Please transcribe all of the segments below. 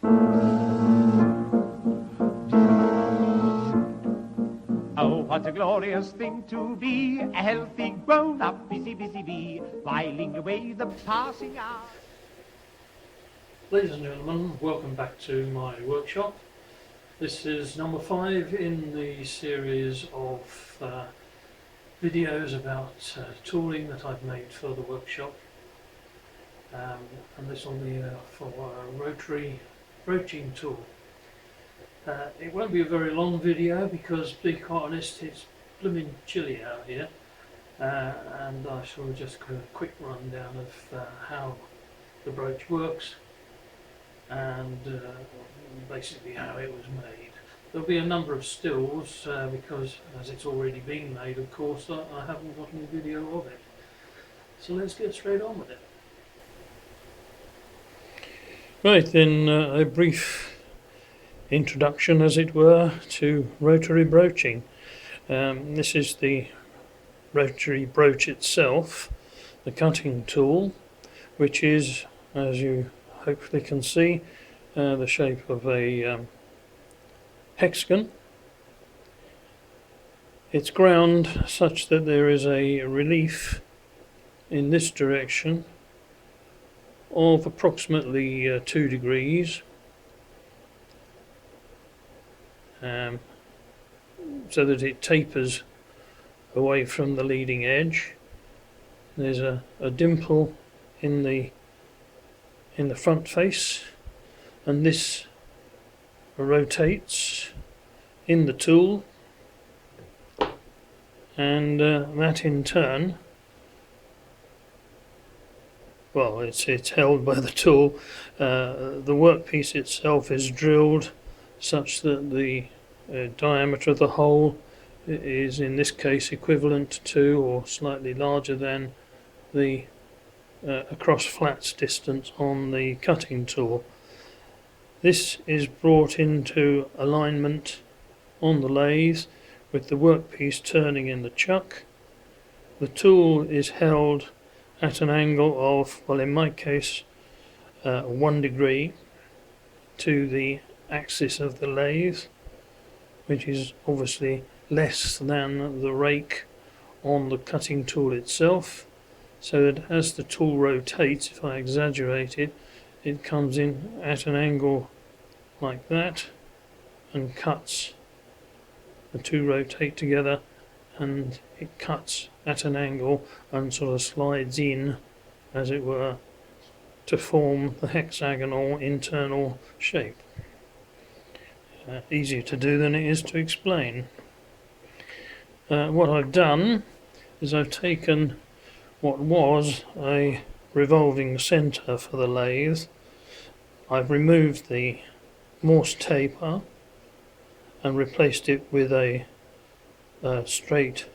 Oh, what a glorious thing to be, a healthy, grown-up, busy bee, whiling away the passing hours. Ladies and gentlemen, welcome back to my workshop. This is number 5 in the series of videos about tooling that I've made for the workshop. And this will be for a Rotary broaching tool. It won't be a very long video because, to be quite honest, it's blooming chilly out here, and I shall just do a quick rundown of how the broach works and basically how it was made. There'll be a number of stills because, as it's already been made, of course, I haven't got any video of it. So let's get straight on with it. Right then, a brief introduction, as it were, to rotary broaching. This is the rotary broach itself, the cutting tool, which is, as you hopefully can see, the shape of a hexagon. It's ground such that there is a relief in this direction of approximately 2 degrees, so that it tapers away from the leading edge. There's a dimple in the front face, and this rotates in the tool, and that in turn, well, it's held by the tool. The workpiece itself is drilled such that the diameter of the hole is in this case equivalent to or slightly larger than the across flats distance on the cutting tool. This is brought into alignment on the lathe with the workpiece turning in the chuck. The tool is held at an angle of, well, in my case, 1 degree to the axis of the lathe, which is obviously less than the rake on the cutting tool itself, so that as the tool rotates, if I exaggerate it, it comes in at an angle like that and cuts. The two rotate together and it cuts at an angle and sort of slides in, as it were, to form the hexagonal internal shape. Easier to do than it is to explain. What I've done is I've taken what was a revolving centre for the lathe. I've removed the Morse taper and replaced it with a straight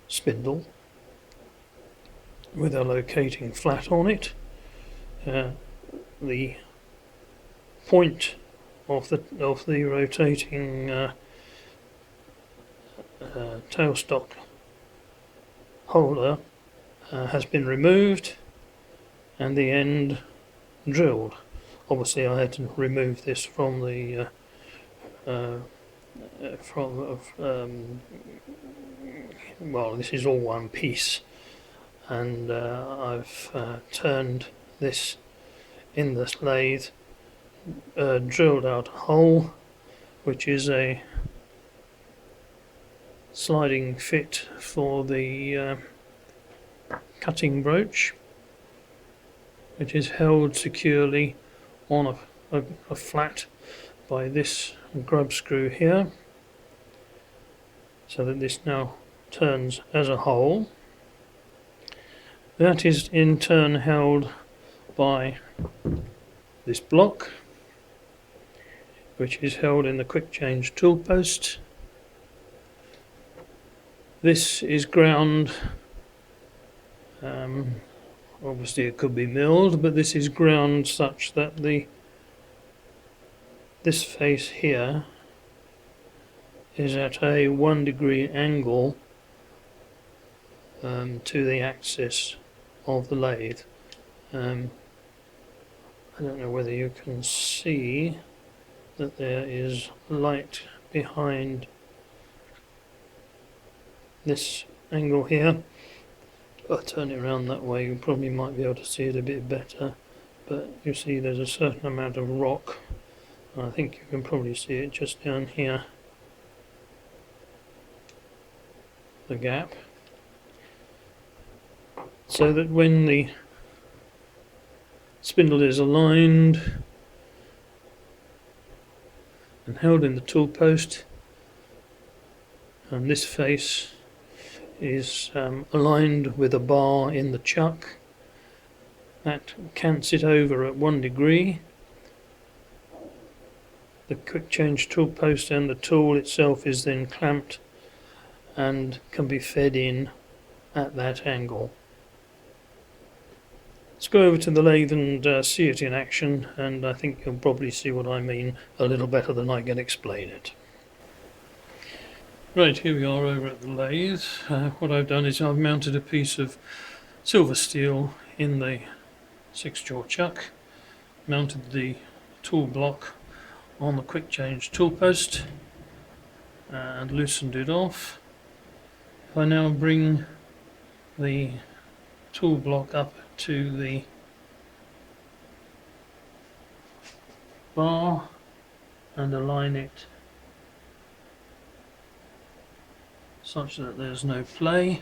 spindle with a locating flat on it. The point of the rotating tailstock holder has been removed and the end drilled. Obviously I had to remove this from the well, this is all one piece, and I've turned this in this lathe, drilled out a hole which is a sliding fit for the cutting broach, which is held securely on a flat by this grub screw here, so that this now turns as a hole. That is in turn held by this block, which is held in the quick change tool post. This is ground, obviously it could be milled, but this is ground such that this face here is at a 1 degree angle to the axis of the lathe. I don't know whether you can see that there is light behind this angle here. I'll turn it around that way, you probably might be able to see it a bit better, but you see there's a certain amount of rock. I think you can probably see it just down here, the gap, so that when the spindle is aligned and held in the tool post, and this face is aligned with a bar in the chuck, that cants it over at 1 degree. The quick change tool post and the tool itself is then clamped and can be fed in at that angle. Let's go over to the lathe and see it in action, and I think you'll probably see what I mean a little better than I can explain it. Right, here we are over at the lathe. What I've done is I've mounted a piece of silver steel in the 6-jaw chuck, mounted the tool block on the quick change tool post and loosened it off. If I now bring the tool block up to the bar and align it such that there's no play,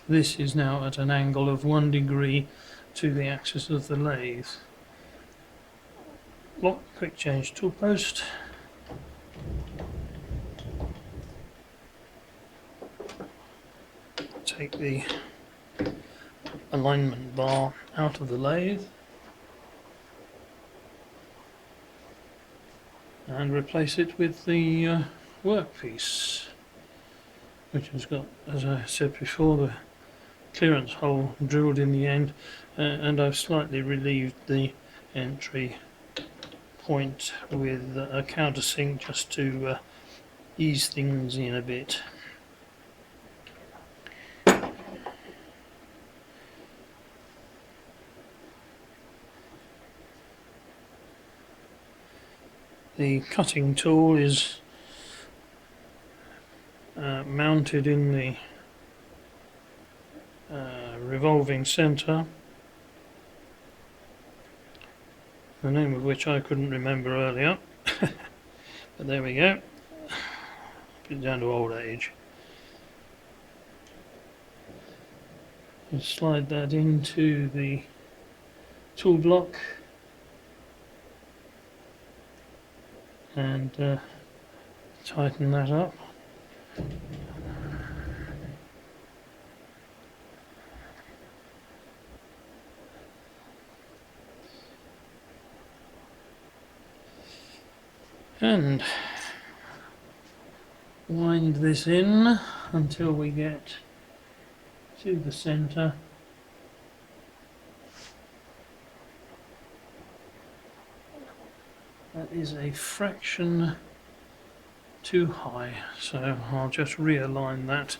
this is now at an angle of 1 degree to the axis of the lathe. Lock quick change tool post, take the alignment bar out of the lathe and replace it with the workpiece, which has got, as I said before, the clearance hole drilled in the end, and I've slightly relieved the entry point with a countersink just to ease things in a bit. The cutting tool is mounted in the revolving centre, the name of which I couldn't remember earlier, but there we go, put it down to old age. And slide that into the tool block and tighten that up. And wind this in until we get to the centre. That is a fraction too high, so I'll just realign that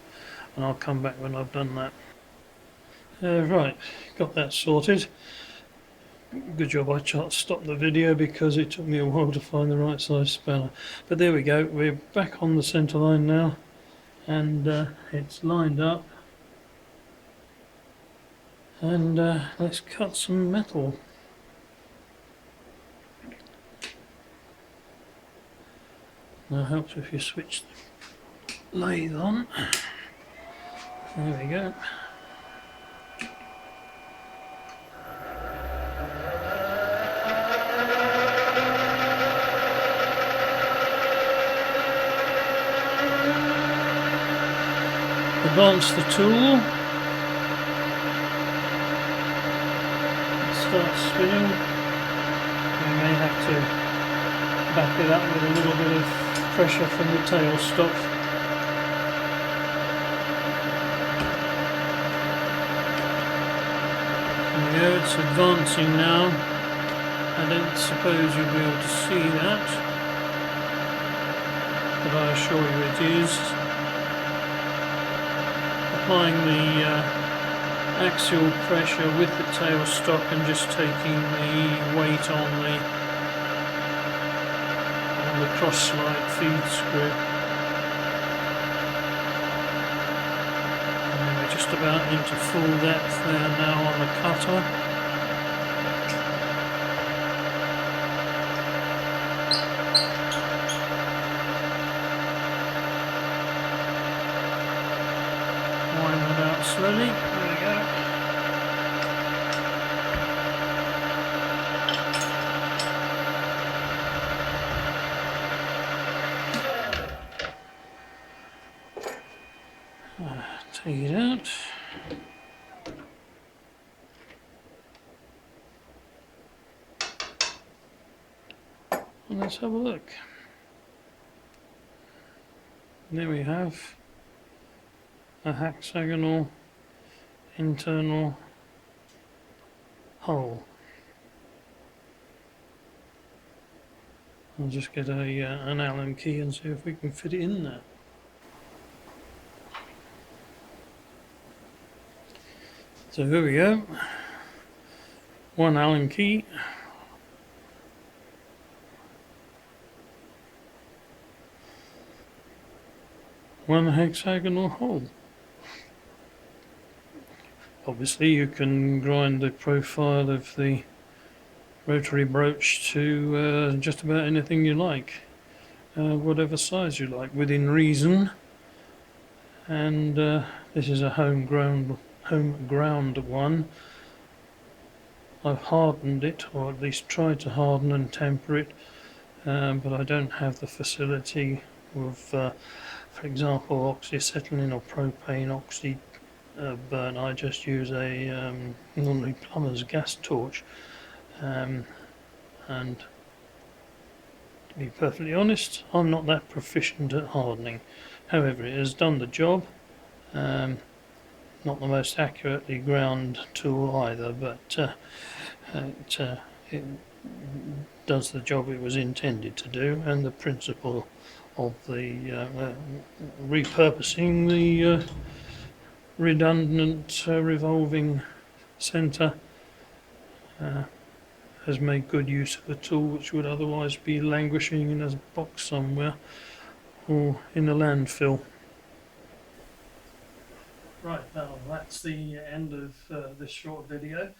and I'll come back when I've done that. Right, got that sorted. Good job I stopped the video because it took me a while to find the right size spanner. But there we go, we're back on the centre line now, and it's lined up. And let's cut some metal. Now it helps if you switch the lathe on. There we go. Advance the tool, start spinning. You may have to back it up with a little bit of pressure from the tailstock. There we go, it's advancing now. I don't suppose you'll be able to see that, but I assure you it is. Applying the axial pressure with the tailstock and just taking the weight on the cross slide feed screw. And we're just about into full depth there now on the cutter. Wind that out slowly. There we go. Take it out. And let's have a look. There we have a hexagonal internal hole. I'll just get an Allen key and see if we can fit it in there. So here we go. One Allen key. One hexagonal hole. Obviously you can grind the profile of the rotary broach to just about anything you like, whatever size you like, within reason. And this is a home ground one. I've hardened it, or at least tried to harden and temper it, but I don't have the facility with, for example, oxyacetylene or propane oxy burn. I just use a normally plumber's gas torch, and to be perfectly honest, I'm not that proficient at hardening. However, it has done the job. Not the most accurately ground tool either, but it does the job it was intended to do, and the principle of the repurposing the redundant revolving centre has made good use of a tool which would otherwise be languishing in a box somewhere or in a landfill. Right, now that's the end of this short video.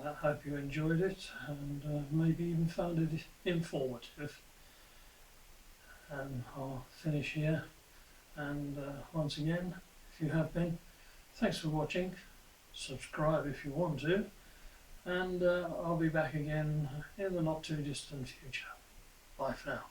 I hope you enjoyed it and maybe even found it informative. And I'll finish here, and once again, if you have been, thanks for watching. Subscribe if you want to, and I'll be back again in the not too distant future. Bye for now.